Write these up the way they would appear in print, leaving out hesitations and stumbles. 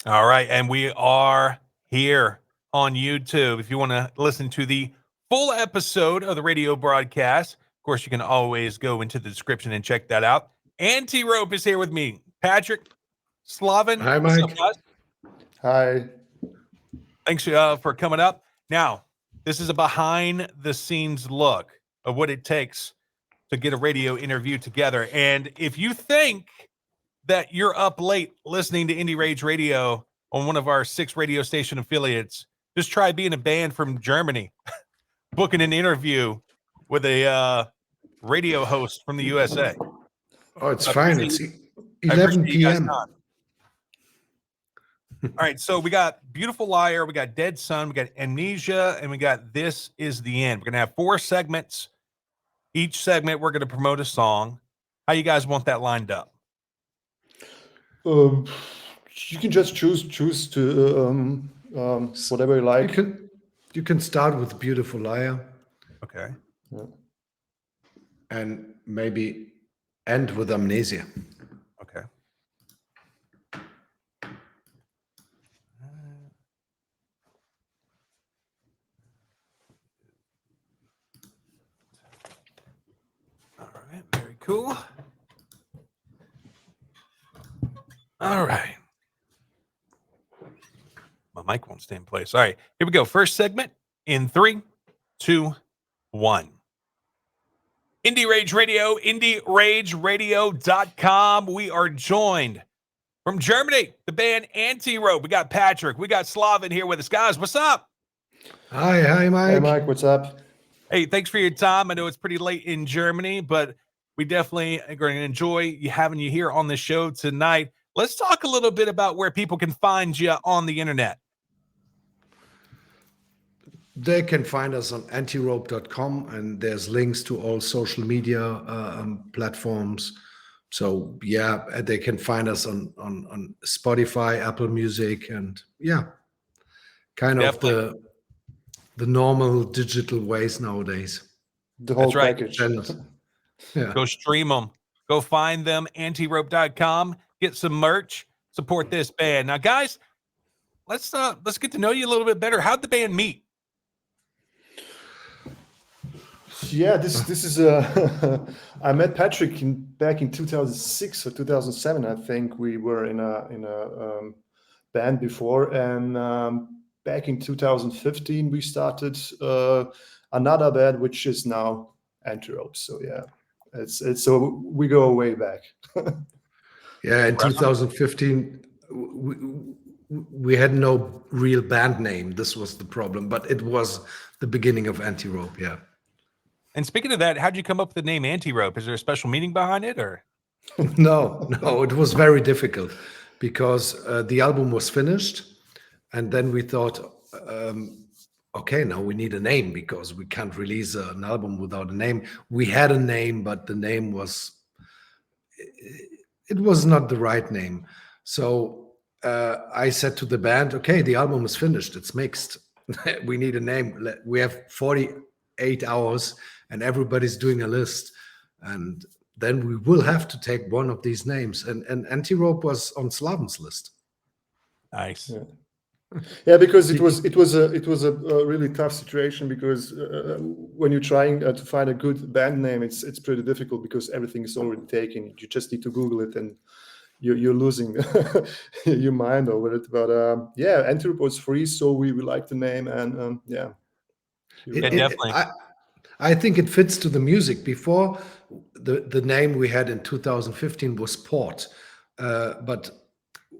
All right, and we are here on YouTube. If you want to listen to the full episode of the radio broadcast, of course, you can always go into the description and check that out. Antirope is here with me. Patrick, Slavin, Hi, what's up, Mike. guys? Hi. Thanks for coming up. Now, this is a behind-the-scenes look of what it takes to get a radio interview together. And if you think that you're up late listening to Indie Rage Radio on one of our 6 radio station affiliates, just try being a band from Germany, booking an interview with a radio host from the USA. Oh, it's I fine. appreciate It's I 11 appreciate you guys' p.m. time. All right, so we got Beautiful Liar, we got Dead Sun, we got Amnesia, and we got This Is the End. We're going to have 4 segments. Each segment, we're going to promote a song. How you guys want that lined up? You can just choose to whatever you like. You can start with Beautiful Liar Okay. and maybe end with Amnesia. Okay. All right, very cool. All right. My mic won't stay in place. All right, here we go. First segment in 3, 2, 1. Indie Rage Radio, IndieRageRadio.com. We are joined from Germany, the band Antirope. We got Patrick. We got Slavin here with us. Guys, what's up? Hi, Mike. Hey, Mike, what's up? Hey, thanks for your time. I know it's pretty late in Germany, but we definitely are going to enjoy having you here on the show tonight. Let's talk a little bit about where people can find you on the internet. They can find us on antirope.com, and there's links to all social media platforms. So yeah, they can find us on Spotify, Apple Music, and yeah, kind Definitely. of the normal digital ways nowadays. The whole That's right. package. Channels. Yeah. Go stream them. Go find them, antirope.com. Get some merch. Support this band. Now, guys, let's get to know you a little bit better. How'd the band meet? Yeah, this is I met Patrick back in 2006 or 2007. I think we were in a band before, and back in 2015 we started another band, which is now Antirope. So yeah, it's so we go way back. Yeah, in 2015, we had no real band name. This was the problem, but it was the beginning of Antirope. Yeah. And speaking of that, how'd you come up with the name Antirope? Is there a special meaning behind it, or? No, it was very difficult because the album was finished, and then we thought, okay, now we need a name because we can't release an album without a name. We had a name, but the name was not the right name. So I said to the band, okay, the album is finished. It's mixed. We need a name. We have 48 hours and everybody's doing a list. And then we will have to take one of these names. And Antirope was on Slavin's list. Nice. Yeah, because it was a really tough situation because when you're trying to find a good band name, it's pretty difficult because everything is already taken. You just need to Google it, and you're losing your mind over it. But yeah, Antirope was free, so we liked the name, and yeah. Definitely. I think it fits to the music. Before, the name we had in 2015 was Port, but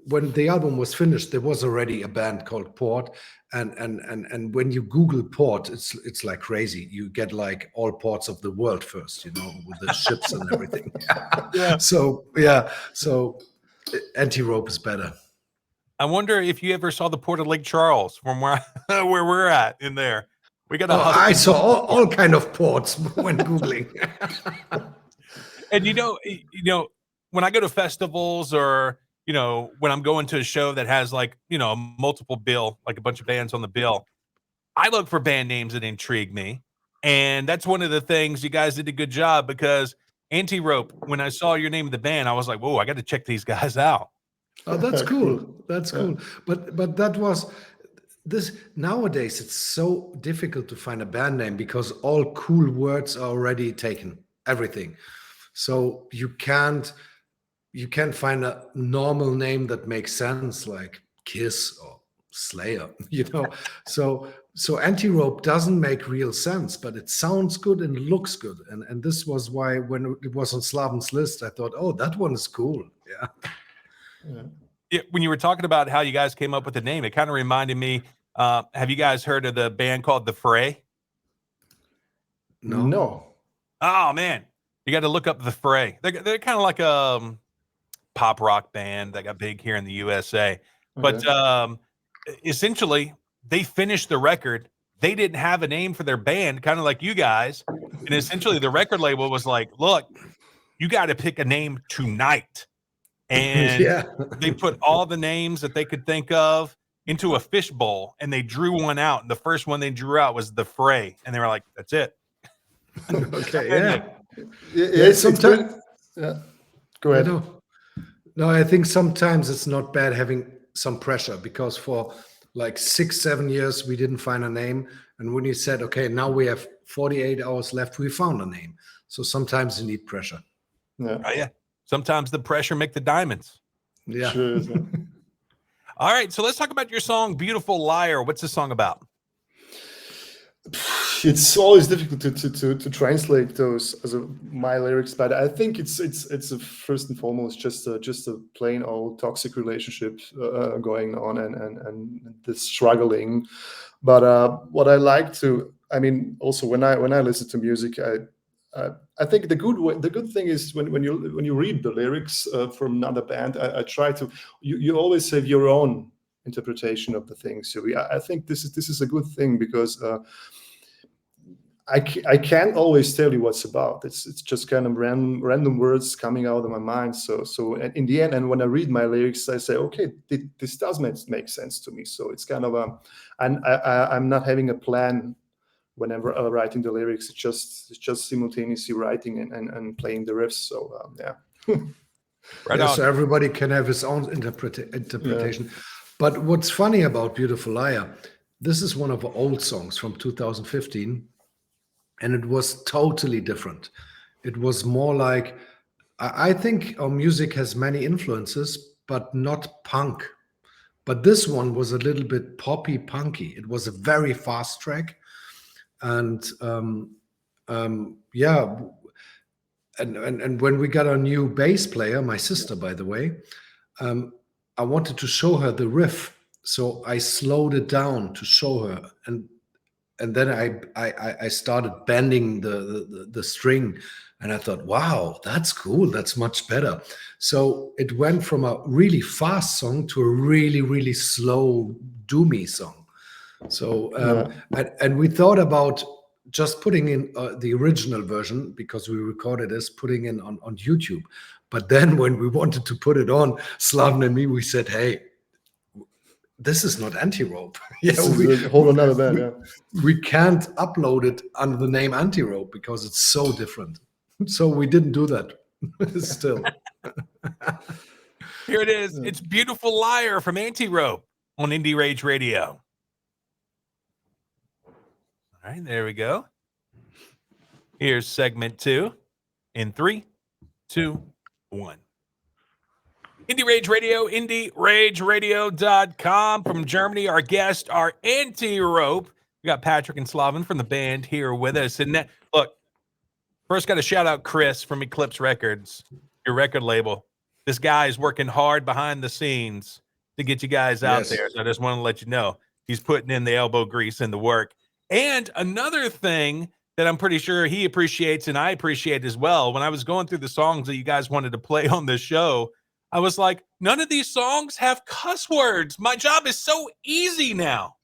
when the album was finished, there was already a band called Port, and when you Google Port, it's like crazy. You get like all ports of the world first, with the ships and everything. Yeah. So Antirope is better. I wonder if you ever saw the port of Lake Charles from where we're at in there. We got I saw all kind of ports when Googling. And when I go to festivals or when I'm going to a show that has a multiple bill, like a bunch of bands on the bill, I look for band names that intrigue me. And that's one of the things you guys did a good job, because Antirope, when I saw your name of the band, I was like, whoa, I got to check these guys out. Oh, that's cool. Cool. That's Yeah. cool. But that was this nowadays it's so difficult to find a band name because all cool words are already taken. Everything. So you can't find a normal name that makes sense like Kiss or Slayer, you know. So Antirope doesn't make real sense, but it sounds good and looks good. And this was why when it was on Slavin's list, I thought, oh, that one is cool. Yeah. Yeah. Yeah, when you were talking about how you guys came up with the name, it kind of reminded me. Have you guys heard of the band called The Fray? No. No. Oh man, you got to look up The Fray. They're kind of like a pop rock band that got big here in the USA. But Okay. essentially, they finished the record. They didn't have a name for their band, kind of like you guys. And essentially, the record label was like, "Look, you got to pick a name tonight." And Yeah. they put all the names that they could think of into a fishbowl, and they drew one out. And the first one they drew out was The Fray, and they were like, "That's it." Okay. And Yeah. Yeah, Yeah, it's sometimes yeah. Go I ahead. know. No, I think sometimes it's not bad having some pressure because for like 6, 7 years we didn't find a name, and when you said, okay, now we have 48 hours left, we found a name. So sometimes you need pressure. Yeah. Oh, yeah. Sometimes the pressure make the diamonds. Yeah. Sure is, yeah. All right, so let's talk about your song "Beautiful Liar." What's the song about? It's always difficult to translate those as my lyrics, but I think it's a first and foremost just a plain old toxic relationship going on and the struggling. But what I like to, I mean, also when I listen to music, I think the good thing is when you read the lyrics from another band, I try to you always have your own interpretation of the things. So I think this is a good thing because. I can't always tell you what's about. It's just kind of random words coming out of my mind. So in the end, and when I read my lyrics, I say, okay, this does make sense to me. So it's kind of I'm not having a plan whenever writing the lyrics. It's just simultaneously writing and playing the riffs. So yeah. Right Yeah, on. so everybody can have his own interpretation. But what's funny about Beautiful Liar, this is one of our old songs from 2015. And it was totally different. It was more like, I think our music has many influences, but not punk. But this one was a little bit poppy punky. It was a very fast track. And yeah, and when we got our new bass player, my sister, by the way, I wanted to show her the riff. So I slowed it down to show her. And then I started bending the string, and I thought, wow, that's cool. That's much better. So it went from a really fast song to a really, really slow, doomy song. So and we thought about just putting in the original version because we recorded this, putting in on YouTube. But then when we wanted to put it on, Slaven and me, we said, hey, this is not Antirope. Yeah, This is a whole another band. Yeah. we can't upload it under the name Antirope because it's so different. So we didn't do that. Still. Here it is. It's "Beautiful Liar" from Antirope on Indie Rage Radio. All right, there we go. Here's segment 2 in 3, 2, 1. Indie Rage Radio, IndieRageRadio.com. From Germany, our guests are Antirope. We got Patrick and Slaven from the band here with us. And look, first got to shout out Chris from Eclipse Records, your record label. This guy is working hard behind the scenes to get you guys out there. So I just want to let you know he's putting in the elbow grease and the work. And another thing that I'm pretty sure he appreciates and I appreciate as well, when I was going through the songs that you guys wanted to play on this show, I was like, none of these songs have cuss words. My job is so easy now.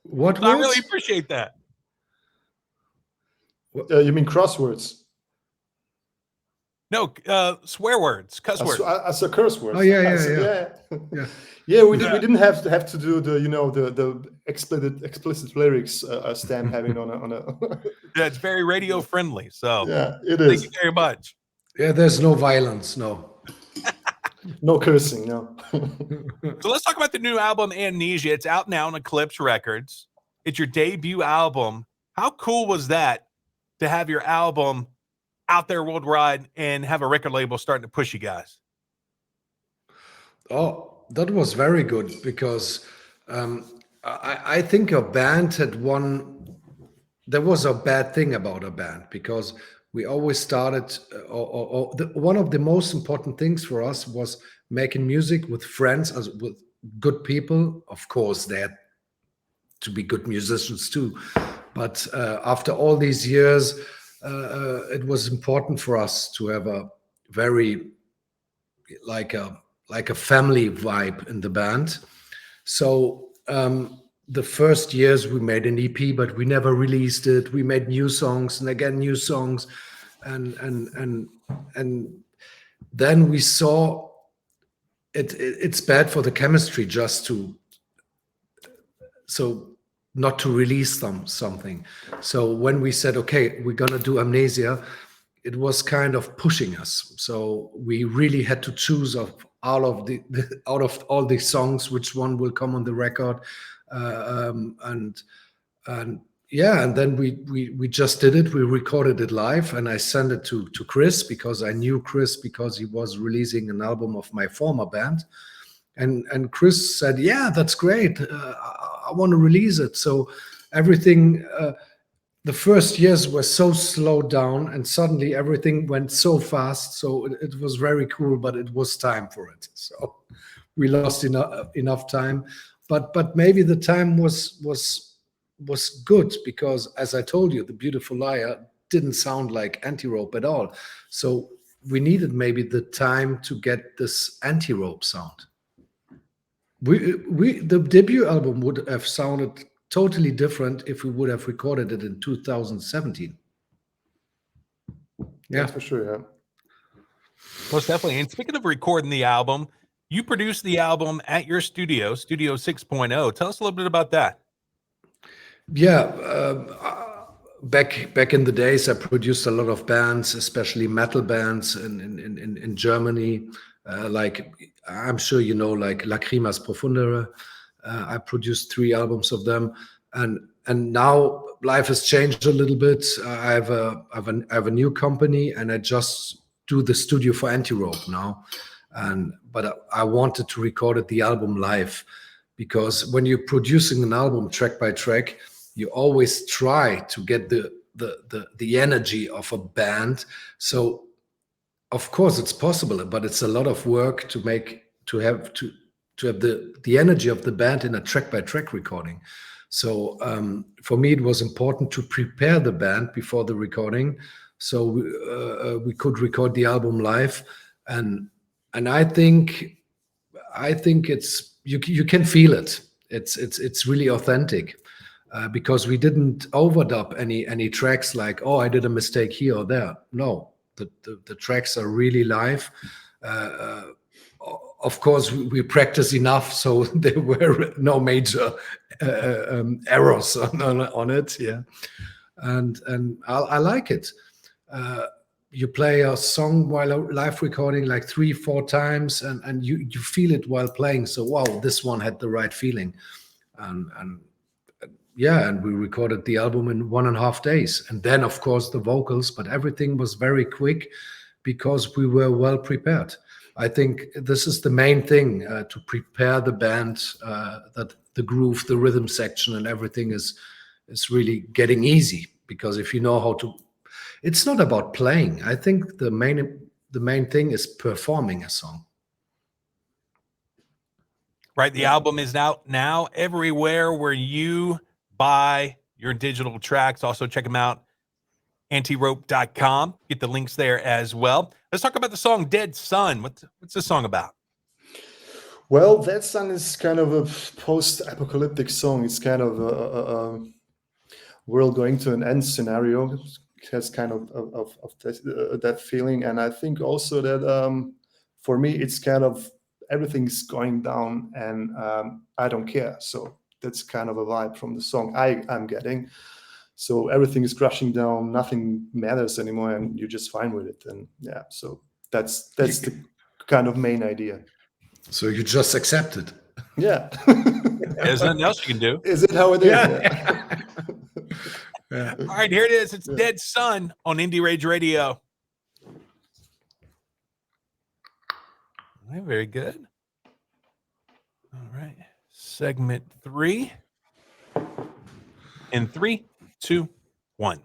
What I words? really appreciate that. You mean crosswords? No, swear words, cuss words. As a curse word. Oh yeah. Yeah, we didn't have to do the explicit lyrics Stan having on a Yeah, it's very radio friendly. So yeah, it thank is. you very much. Yeah, there's no violence, no. No cursing, no. So let's talk about the new album, Amnesia. It's out now on Eclipse Records. It's your debut album. How cool was that to have your album out there worldwide and have a record label starting to push you guys? Oh, that was very good because I think a band had one. There was a bad thing about a band because we always started, one of the most important things for us was making music with friends, as with good people. Of course, they had to be good musicians too. But after all these years, it was important for us to have a very like a family vibe in the band. So the first years we made an EP, but we never released it. We made new songs and again new songs, and then we saw it's bad for the chemistry just to not to release something. So when we said, okay, we're gonna do Amnesia, it was kind of pushing us. So we really had to choose out of all the songs, which one will come on the record, and yeah, and then we just did it. We recorded it live, and I sent it to Chris because I knew Chris because he was releasing an album of my former band, and Chris said, "Yeah, that's great. I want to release it." So everything. The first years were so slowed down, and suddenly everything went so fast. So it was very cool, but it was time for it. So we lost enough time, but maybe the time was good because, as I told you, The Beautiful Liar didn't sound like Antirope at all. So we needed maybe the time to get this Antirope sound. The debut album would have sounded totally different if we would have recorded it in 2017. Yeah, That's for sure. Yeah. Most definitely. And speaking of recording the album, you produced the album at your studio, Studio 6.0. Tell us a little bit about that. Yeah, back in the days, I produced a lot of bands, especially metal bands in Germany. Like I'm sure you know, like Lacrimas Profundere. I produced 3 albums of them, and now life has changed a little bit. I have a new company, and I just do the studio for Antirope now. But I wanted to record the album live, because when you're producing an album track by track, you always try to get the energy of a band. So of course it's possible, but it's a lot of work to have the energy of the band in a track by track recording. So for me, it was important to prepare the band before the recording, so we could record the album live, and I think it's you can feel it. It's really authentic. Because we didn't overdub any tracks like, oh, I did a mistake here or there. No, the tracks are really live. Of course, we practice enough, so there were no major errors on it. Yeah, and I like it. You play a song while live recording like 3-4 times, and you feel it while playing. So wow, this one had the right feeling, and yeah, and we recorded the album in 1.5 days. And then, of course, the vocals, but everything was very quick because we were well prepared. I think this is the main thing, to prepare the band, that the groove, the rhythm section and everything is really getting easy. Because if you know how to, it's not about playing. I think the main thing is performing a song. Right. The album is out now everywhere where you buy your digital tracks. Also check them out, antirope.com. Get the links there as well. Let's talk about the song Dead Sun. What's this song about? Well, Dead Sun is kind of a post-apocalyptic song. It's kind of a world going to an end scenario. It has kind of that feeling. And I think also that for me, it's kind of everything's going down, and I don't care. So that's kind of a vibe from the song I'm getting. So everything is crashing down, nothing matters anymore, and you're just fine with it. And yeah, so that's the kind of main idea. So you just accept it. Yeah. There's nothing else you can do. Is it how it is? Yeah. Yeah. All right, here it is. It's Dead Sun on Indie Rage Radio. All right, very good. All right. Segment 3. In 3, 2, 1.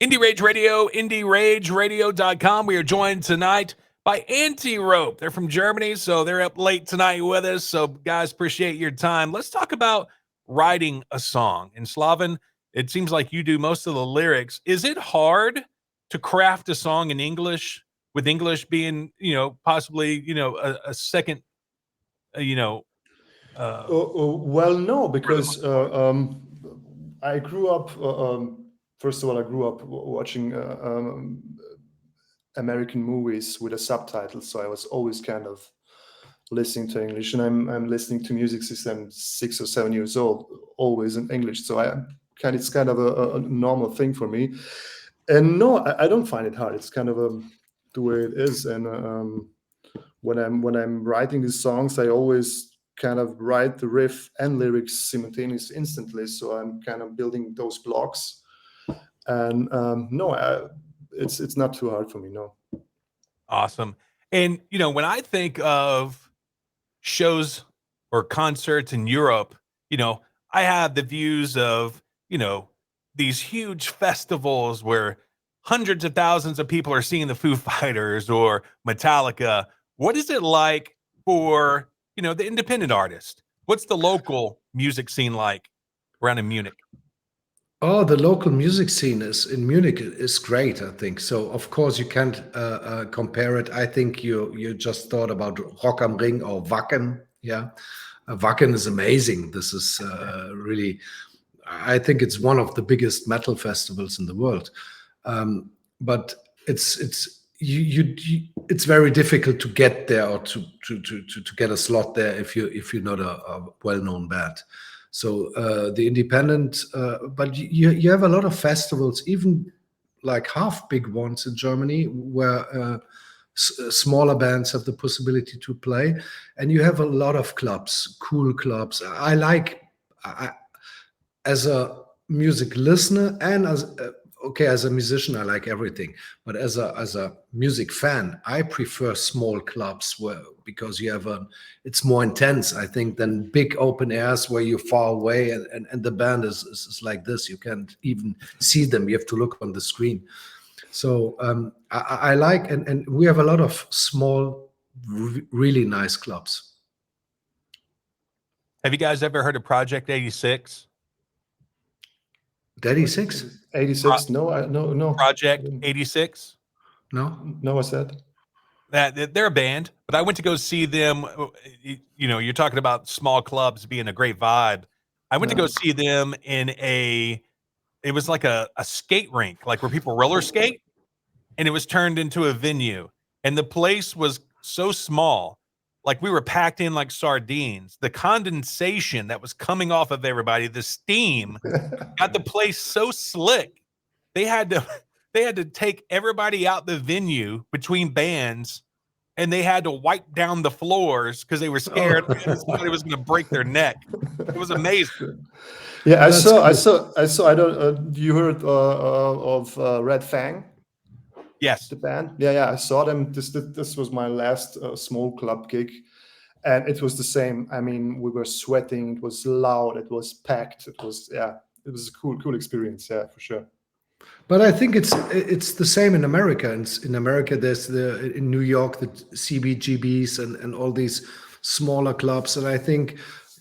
Indie Rage Radio, IndieRageRadio.com. We are joined tonight by Antirope. They're from Germany, so they're up late tonight with us. So, guys, appreciate your time. Let's talk about writing a song. In Slaven, it seems like you do most of the lyrics. Is it hard to craft a song in English, with English being, possibly, a second, well, no, because I grew up. First of all, I grew up watching American movies with a subtitle, so I was always kind of listening to English, and I'm listening to music since I'm 6 or 7 years old, always in English. So it's kind of a normal thing for me. And no, I don't find it hard. It's kind of the way it is. And when I'm writing these songs, I always kind of write the riff and lyrics simultaneously, instantly. So I'm kind of building those blocks. And no, it's not too hard for me. No. Awesome. And, when I think of shows or concerts in Europe, I have the views of, these huge festivals where hundreds of thousands of people are seeing the Foo Fighters or Metallica. What is it like for, the independent artist? What's the local music scene like around in Munich? Oh, the local music scene in Munich is great, I think. So of course you can't compare it. I think you just thought about Rock am Ring or Wacken. Yeah, Wacken is amazing. This is really, I think it's one of the biggest metal festivals in the world. But it's very difficult to get there or to get a slot there if you're not a well-known band. So the independent, but you have a lot of festivals, even like half big ones in Germany, where smaller bands have the possibility to play, and you have a lot of clubs, cool clubs. As a music listener and as a musician, I like everything. But as a music fan, I prefer small clubs because it's more intense, I think, than big open airs where you're far away and the band is like this. You can't even see them. You have to look on the screen. So I like, and we have a lot of small, really nice clubs. Have you guys ever heard of Project 86? 86? 86? No. Project 86? No, what's that? That they're a band, but I went to go see them. You're talking about small clubs being a great vibe. I went to go see them it was like a skate rink, like where people roller skate, and it was turned into a venue. And the place was so small, like we were packed in like sardines. The condensation that was coming off of everybody, the steam, got the place so slick. They had to take everybody out the venue between bands, and they had to wipe down the floors because they were scared somebody was going to break their neck. It was amazing. Yeah, I saw. I don't. You heard of Red Fang? Yes, the band. Yeah. I saw them. This was my last small club gig, and it was the same. I mean, we were sweating. It was loud. It was packed. It was a cool experience. Yeah, for sure. But I think it's the same in America. In America, there's in New York the CBGBs and all these smaller clubs, and I think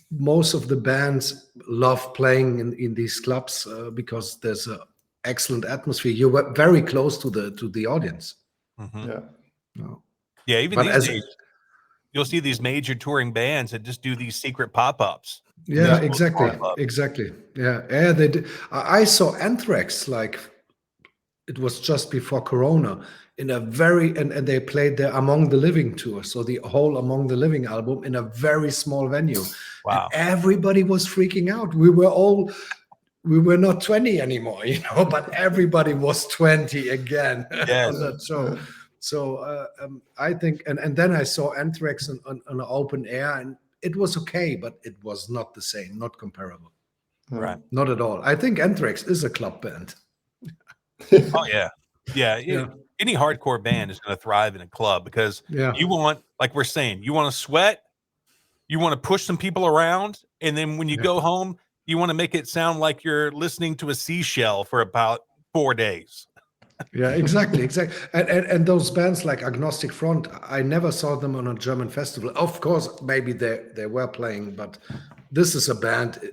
most of the bands love playing in these clubs because there's an excellent atmosphere. You're very close to the audience. Mm-hmm. Yeah. No. Yeah, even these days, you'll see these major touring bands that just do these secret pop-ups. Yeah, exactly. Yeah, they did. I saw Anthrax, like it was just before Corona, in a and they played their Among the Living tour, so the whole Among the Living album in a very small venue. Wow! And everybody was freaking out. We were not 20 anymore, but everybody was 20 again. Yes. So So I think, and then I saw Anthrax on an open air, and it was okay, but it was not the same, not comparable, Right. not at all. I think Anthrax is a club band. Oh yeah. Yeah. Any hardcore band is going to thrive in a club because Yeah. you want, like we're saying, you want to sweat, you want to push some people around, and then when you go home, you want to make it sound like you're listening to a seashell for about 4 days. Yeah, exactly. And those bands like Agnostic Front, I never saw them on a German festival. Of course, maybe they were playing, but this is a band.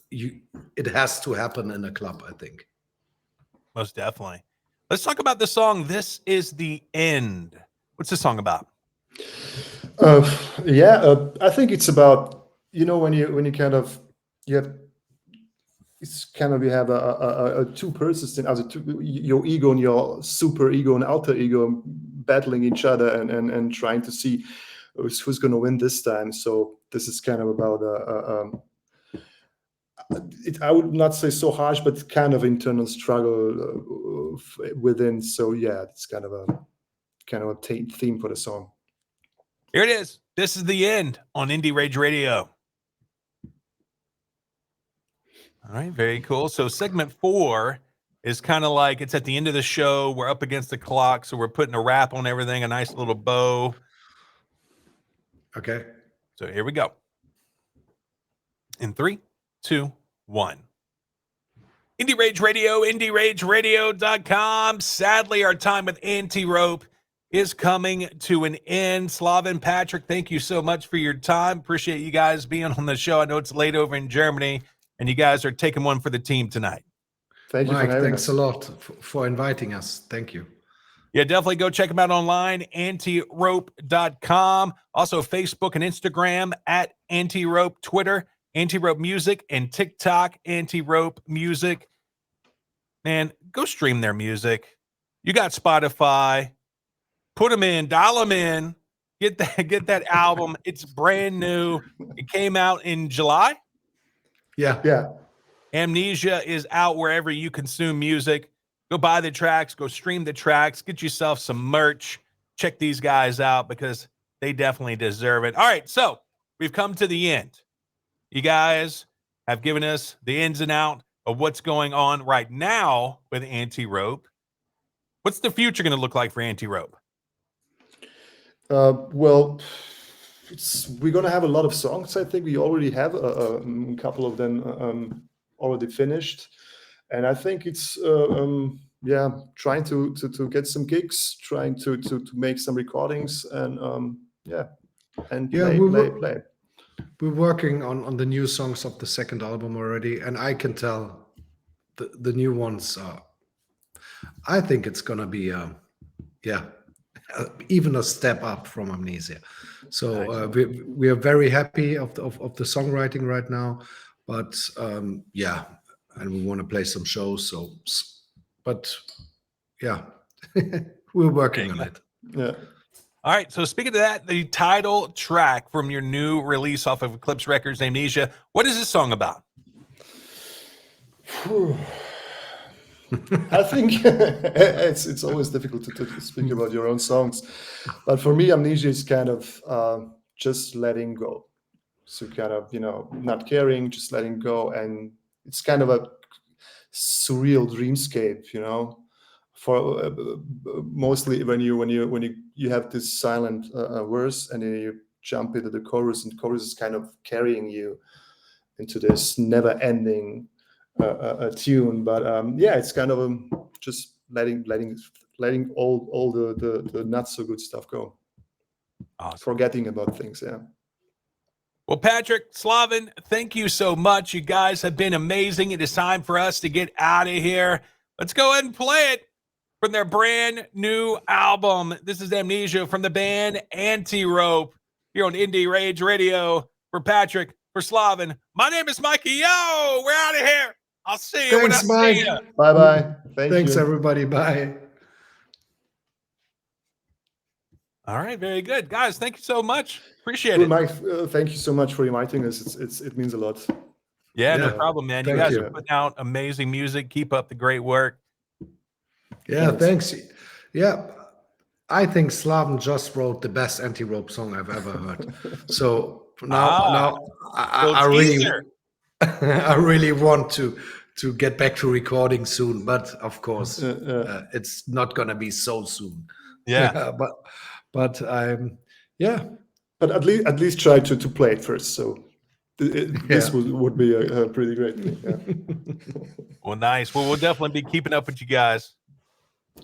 It has to happen in a club, I think. Most definitely. Let's talk about the song "This Is the End." What's this song about? I think it's about, when you kind of you have it's kind of, you have a two persons, your ego and your super ego and alter ego battling each other and trying to see who's going to win this time. So this is kind of about I would not say so harsh, but kind of internal struggle within. So yeah, it's kind of a theme for the song. Here it is. This is the end on Indie Rage Radio. All right, very cool. So segment 4 is kind of like it's at the end of the show. We're up against the clock, so we're putting a wrap on everything, a nice little bow. Okay. So here we go. In 3, 2, 1. Indie Rage Radio, IndieRageRadio.com. Sadly, our time with Antirope is coming to an end. Slaven, Patrick, thank you so much for your time. Appreciate you guys being on the show. I know it's late over in Germany, and you guys are taking one for the team tonight. Thank you, Mike. for having Thanks us. a lot for inviting us. Thank you. Yeah, definitely go check them out online, Antirope.com. Also, Facebook and Instagram at Antirope, Twitter, Antirope Music, and TikTok, Antirope Music. Man, go stream their music. You got Spotify. Put them in, dial them in. Get that album. It's brand new. It came out in July. Yeah. Amnesia is out wherever you consume music. Go buy the tracks, go stream the tracks, get yourself some merch. Check these guys out because they definitely deserve it. All right, so we've come to the end. You guys have given us the ins and out of what's going on right now with Antirope. What's the future going to look like for Antirope? Well, we're going to have a lot of songs. I think we already have a couple of them already finished. And I think it's trying to get some gigs, trying to make some recordings, and play. We're working on the new songs of the second album already, and I can tell the new ones are. I think it's gonna be even a step up from Amnesia. So we are very happy of the songwriting right now, but and we want to play some shows. So, but yeah, we're working on it. Yeah. All right. So speaking of that, the title track from your new release off of Eclipse Records, Amnesia. What is this song about? I think it's always difficult to speak about your own songs, but for me, Amnesia is kind of just letting go. So kind of, not caring, just letting go, and it's kind of a surreal dreamscape, for mostly when you have this silent verse and then you jump into the chorus, and the chorus is kind of carrying you into this never-ending tune. But it's kind of just letting all the not so good stuff go. Awesome. Forgetting about things. Yeah. Well, Patrick, Slaven, thank you so much. You guys have been amazing. It is time for us to get out of here. Let's go ahead and play it from their brand new album. This is Amnesia from the band Antirope here on Indie Rage Radio. For Patrick, for Slaven, my name is Mikey. Yo, we're out of here. I'll see you. Thanks, Mike. Bye-bye. Thanks, you. everybody. Bye. All right, very good. Guys, thank you so much. Appreciate it. Mike, thank you so much for inviting us. It means a lot. Yeah, no problem, man. You Thank guys you. are putting out amazing music. Keep up the great work. Yeah, thanks. Yeah, I think Slaven just wrote the best Antirope song I've ever heard. So now I really teaser. I really want to get back to recording soon, but of course it's not gonna be so soon. Yeah. But I'm But at least try to play it first. So this would be a pretty great thing. Yeah. Well, nice. Well, we'll definitely be keeping up with you guys.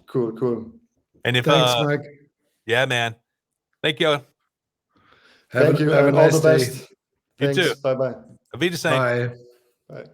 Cool. And if thanks, Mike. yeah, man. Thank you. Thank you, have a and all nice the day. best. You Thanks. too. Bye. Auf Wiedersehen. Bye. Bye.